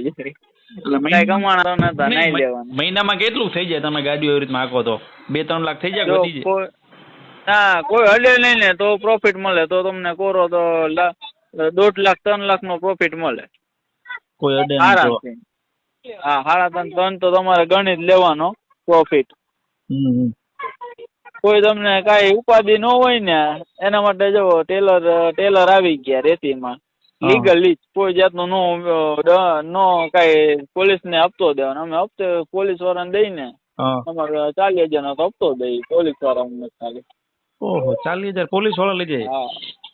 જાય. એટલે કઈ કમાણા નતા નહીં લેવાનું. મહિનામાં કેટલું થઈ જાય તમે ગાડીઓ એવી રીતના હાંકો તો? 2-3 લાખ થઈ જાય કે વધી જાય? ના કોઈ હલે નહીં ને તો પ્રોફિટ મળે. તો તમને કોરો તો 1.5 લાખ 3 લાખ નો પ્રોફિટ મળે કોઈ અડે નહીં તો? હા 3.5 તો તમારે ગણિત લેવાનો પ્રોફિટ. કોઈ તમને કઈ ઉપાધિ ન હોય ને એના માટે જો ટેલર આવી ગયા રેતીમાં લીગલી કોઈ જાતનું નો કઈ પોલીસ ને હપ્તો દેવાનો. અમે હપ્તે પોલીસ વાળાને દઈને અમારે 40,000 નો હપ્તો દઈ પોલીસ વાળાને ખાલી. ઓહો 40,000 પોલીસ વાળા લઈ જાય?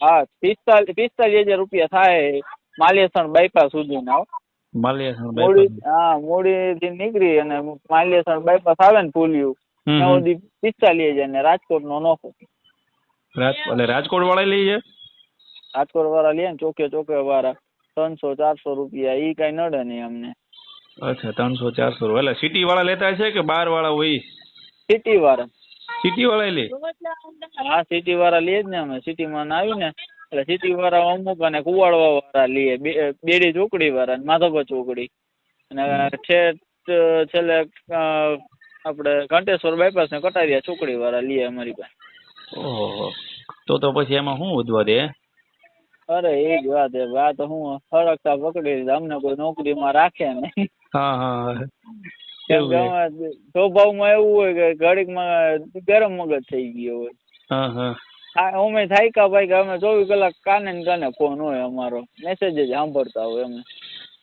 હા 45,000 રૂપિયા થાય માલિયાસણ બાયપાસ સુધી ના. માલિયાસણ બાયપાસ? હા મોડી થી નીકળી અને માલિયાસણ બાયપાસ આવે ને પુલિયું 45,000 ને રાજકોટ નો નોખો. રાજકોટ વાળા લઈ જાય? રાજકોટ વાળા લે ને ચોકે વાળા 300-400 રૂપિયા ઈ કઈ નડે નહીં અમને. અચ્છા 300-400 એટલે સિટી વાળા લેતા છે કે બહાર વાળા હોય? સિટી વાળા. સિટી વાળા લે? હા સિટી વાળા લે જ ને. અમે સિટી માં આવી ને એટલે સિટી વાળા અમુક અને કુવાડવા વાળા લે, બેડી ચોકડી વાળા, માધવપુર ચોકડી અને છેલ્લે આપણે ઘંટેશ્વર બાયપાસ ને કટારિયા ચોકડી વાળા લે અમારી પાસે. ઓહો તો પછી એમાં શું વધવા દે? અરે એ જ વાત હે. આ તો હું સળગતા પકડી અમને કોઈ નોકરીમાં રાખે નહીં. સ્વભાવમાં એવું હોય કે ઘડીકમાં ગરમ મગજ થઈ ગયો હોય. અમે થાયકા ભાઈ અમે 24 કલાક કાને ને કાને ફોન હોય અમારો, મેસેજ જ સાંભળતા હોય. અમે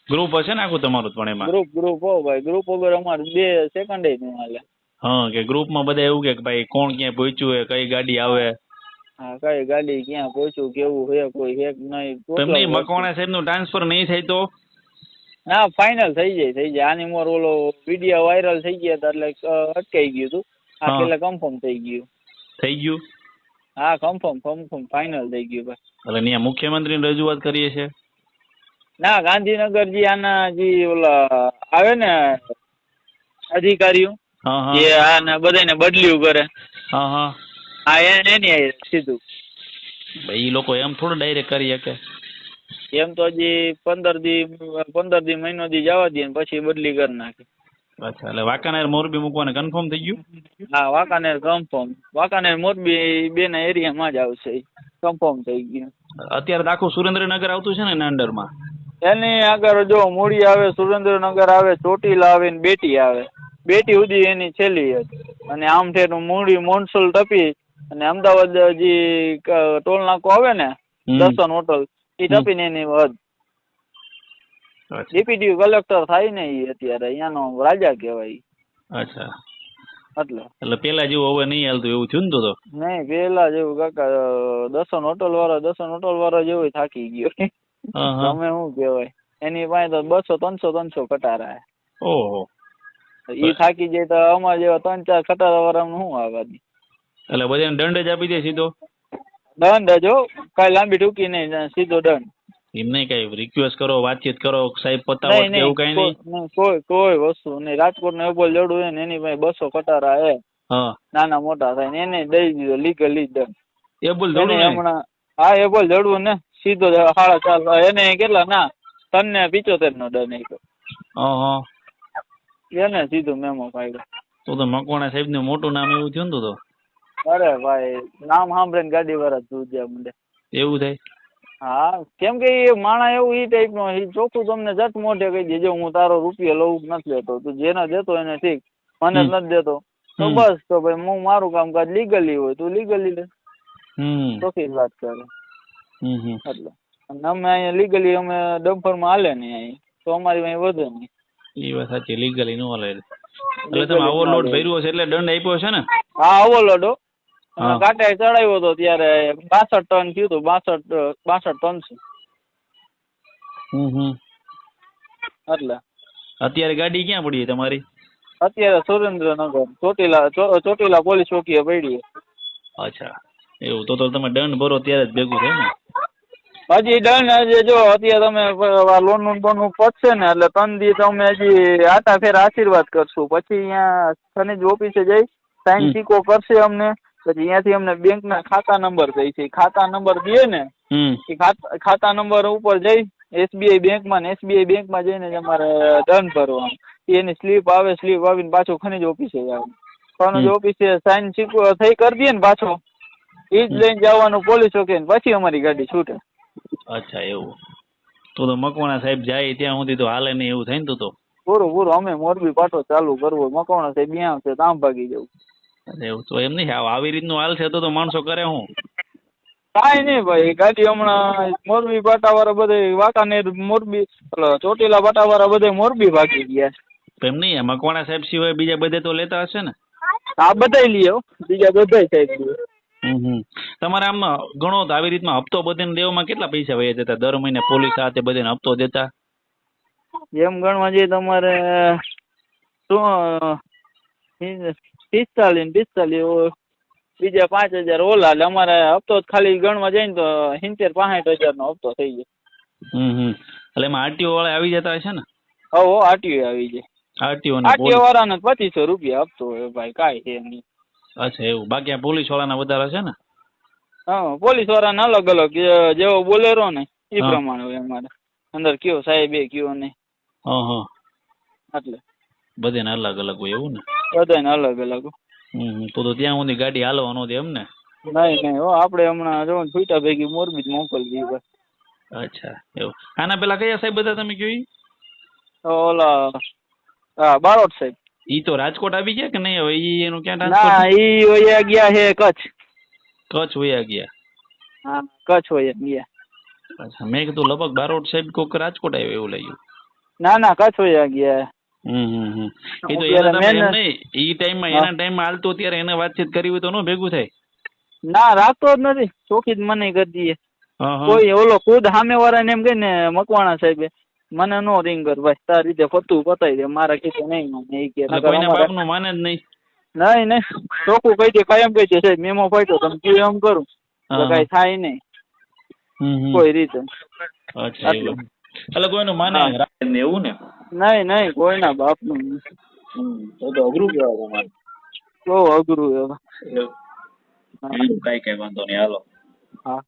ગ્રુપ હશે ને આખું તમારું? પણ એમાં ગ્રુપ હો ભાઈ. ગ્રુપ વગર અમારે 2 સેકન્ડ નહીં હાલે. હા કે ગ્રુપમાં બધા એવું કે ભાઈ કોણ ક્યાં પહોંચ્યું હોય, કઈ ગાડી આવે? હા કઈ ગાડી ક્યાં પહોંચ્યું, કેવું હે, કોઈ હે નહીં. તમને મકવાણા સાહેબ નું ટ્રાન્સફર નહીં થાય તો? ના ફાઇનલ થઈ જાય. આની મોર ઓલો વિડીયો વાયરલ થઈ ગયા હતા એટલે અટકાઈ ગયું હતું. આ પેલા કન્ફર્મ થઈ ગયું. હા કન્ફર્મ ફાઇનલ થઈ ગયું ભાઈ. એટલે ત્યાં મુખ્યમંત્રીને રજૂઆત કરીએ છે? ના ગાંધીનગર જે આના જે ઓલા આવે ને અધિકારીઓ જે આને બધાને બદલ્યું કરે, એની સીધું એ લોકો એમ થોડું ડાયરેક્ટ કરી શકે. એમ તો હજી 15 દી મહિનો દી જવા દે પછી બદલી કરી નાખે. અચ્છા એટલે વાંકાનેર મોરબી મૂકવાને કન્ફર્મ થઈ ગયું? હા વાંકાનેર કન્ફર્મ. વાંકાનેર મોરબી 2 ના એરિયામાં જ આવશે. કન્ફર્મ થઈ ગયું. અત્યારે તો આખું સુરેન્દ્રનગર આવતું છે ને અંડરમાં? એની આગળ જો મૂડી આવે, સુરેન્દ્રનગર આવે, ચોટીલા આવે ને બેટી આવે. બેટી સુધી એની છેલ્લી હતી અને આમ છે મૂડી મોનસુલ ટપી અને અમદાવાદ જે ટોલ નાકો આવે ને દર્શન હોટલ એ ટપીને એની હદ. ડેપ્યુટી કલેક્ટર થાય ને એ અત્યારે અહીંયાનો રાજા કહેવાય. અચ્છા એટલે પેલા જેવું હવે નહીં હાલતું એવું થયું ને? તો નહીં પેલા જેવું કાકા. દર્શન હોટલ વાળા જેવું થાકી ગયો. તમે શું કેવાય એની પાસે તો 200-300 ખટારા. ઓહો ઈ થાકી જાય તો અમારા જેવા 3-4 ખટારા વાળા શું આવવા દે? એટલે બધાને દંડ જ આપી દે સીધો? દંડ જો કઈ લાંબી ટૂંકી નહીં, સીધો દંડ. એમ નહીં કઈ રિક્વેસ્ટ કરો, વાતચીત કરો, સાહેબ પતાવો એવું કઈ નહીં? કોઈ વસ્તુ નહીં. રાજકોટ નો એબોલ જડું હોય ને એની પાસે 200 ખટારા હે નાના મોટા થાય ને એને દઈ દીધો લીગલી દંડ. એબોલ જડું હમણાં? હા એબોલ જડવું ને સીધો 4.5 એને કેટલા ના 375 નો દંડ આપ્યો. એને સીધું મેમો ફાડ્યો. તો મકવાણા સાહેબ નું મોટું નામ એવું થયું ને? તો અરે ભાઈ નામ સાંભળીને ગાડી વાળા જોજ્યા મને એવું થાય. હા કેમ કે એ માણા એવું એ ટાઈપ નો ચોખ્ખું તમને જટ મોઢે કહી દેજો હું તારો રૂપિયા લઉં નથી લેતો. તું જેને દેતો એને ઠીક, મને જ નથી દેતો તો બસ તો ભાઈ હું મારું કામકાજ લીગલી હોય તું લીગલી લે. ચોખ્ખી વાત કરે. એટલે અમે અહીંયા લીગલી અમે ડમ્ફર માં હાલે નહીં અહીં તો અમારી અહીં વધે નહીં. એ વાત સાચી. લીગલી નો હાલે. એટલે તમે ઓવરલોડ ભર્યો છે એટલે દંડ આપ્યો છે ને? હા ઓવરલોડ કાંટે ચડાવ્યો હતો ત્યારે 62 ટન થયું હતું. 62 ટન છે. એટલે અત્યારે ગાડી ક્યાં પડી તમારી? અત્યારે સુરેન્દ્રનગર ચોટીલા પોલીસ ચોકીએ પડી. અચ્છા એવું. તો તમે દંડ ભરો ત્યારે જ ભેગું થાય ને? હજી દંડ જો અત્યારે તમે લોન નું પતશે ને એટલે 3 દી તમે હજી આટા ફેર આશીર્વાદ કરશું. પછી અહીંયા ખનીજ ઓફિસે જઈ સાઈન સિક્કો કરશે અમને. પછી અહીંયાથી અમને બેંક ના ખાતા નંબર દઈ છે. ખાતા નંબર દે ને એ ખાતા નંબર ઉપર જઈ SBI બેંકમાં ને SBI બેંકમાં જઈને જ અમારે દંડ ભરવાનું. એની સ્લીપ આવે, સ્લીપ આવીને પાછો ખનીજ ઓફિસે આવે. ખનીજ ઓફિસે સાઈન થઈ કરી દે ને પાછો એ જ લઈને જવાનું પોલીસ ચોકી, પછી અમારી ગાડી છૂટે. અચ્છા એવું. તો મકવાણા સાહેબ જાય ત્યાં સુધી તો હાલે નહીં એવું થાય ને તો. પૂરું અમે મોરબી પાટો ચાલુ કરવો, મકવાણા સાહેબ ત્યાં આવશે તો આમ ભાગી જવું. એવું તો એમ નહીં, આવી રીતનું હાલ છે તો માણસો કરે હું? કાંઈ નહીં ભાઈ, ગાડી હમણાં મોરબી પાટાવાળા બધે વાંકાનેર મોરબી ચોટીલા પાટાવાળા બધે મોરબી ભાગી ગયા. એમ નહીં, મકવાણા સાહેબ સિવાય બીજા બધે તો લેતા હશે ને? આ બધાય લઈએ, બીજા બધાય સાહેબ લઈએ. તમારે આમ ગણો તો આવી રીતના હપ્તો બધાને દેવામાં કેટલા પૈસા વહી જતા દર મહિને પોલીસ સાથે બધાને હપ્તો દેતા? એમ ગણવા જઈએ તમારે 45 બીજા 5000 ઓલા, એટલે અમારે હપ્તો ખાલી ગણવા જાય ને તો 70-65 હજારનો હપ્તો થઈ જાય. એટલે એમાં આરટીઓ વાળા આવી જતા હશે ને? હો આરટીઓ આવી જાય. આરટીઓ વાળાને 2500 રૂપિયા હપ્તો હોય ભાઈ, કાંઈ છે નહીં. અચ્છા એવું. બાકી આ પોલીસ વાળાના વધારે છે ને? હા, પોલીસ વાળાને અલગ અલગ જેવો બોલેરો ને એ પ્રમાણે હોય અમારે. અંદર કયો સાહેબ એ કયો નહીં. એટલે બધાને અલગ અલગ હોય એવું ને? બધાને અલગ અલગ. તો ત્યાં સુધી ગાડી હાલવા નો દે એમ ને? નહીં હો, આપણે હમણાં જો છૂટા ભેગી મોરબી જ મોકલી દીધી. અચ્છા એવું. આના પેલા કયા સાહેબ બધા તમે કહ્યું? ઓલા હા બારોટ સાહેબ. ઈ તો રાજકોટ આવી ગયા કે નહીં? હવે ઈ એનું ક્યાં ટ્રાન્સફર? ના, ઈ વયા ગયા છે કચ્છ. કચ્છ વયા ગયા? હા, કચ્છ વયા ગયા. અચ્છા, મેં કીધું લગભગ બારોટ સાહેબ કોક રાજકોટ આવ્યો એવું લાગ્યું. ના, કચ્છ વયા ગયા. એ તો એના તમે એમ નહીં, ઈ ટાઈમમાં એના ટાઈમમાં હાલતો ત્યારે એને વાતચીત કરી હોય તો નો ભેગું થાય? ના, રાખતો જ નથી, ચોખી જ મને કરી દઈએ. કોઈ ઓલો ખુદ સામે વાળાને એમ કહે ને મકવાણા સાહેબે મને નો રિંગ કર ભાઈ, તારી રીતે ફતું પતાવી દે, મારા કીધે નહીં મને. એ કે કોઈના બાપનું માને જ નહીં. નહીં ચોખ્ખું કહી દે, કાયમ કહી દે સાહેબ મેમો ફાટ્યો, તમે કયું એમ કરું તો કઈ થાય નહીં કોઈ રીતે. અચ્છા એવું. એટલે કોઈનું માને એવું ને? નહીં કોઈના બાપનું. તો અઘરું કહેવાય તમારે. બહુ અઘરું હવે. કઈ વાંધો નહીં, હાલો. હા.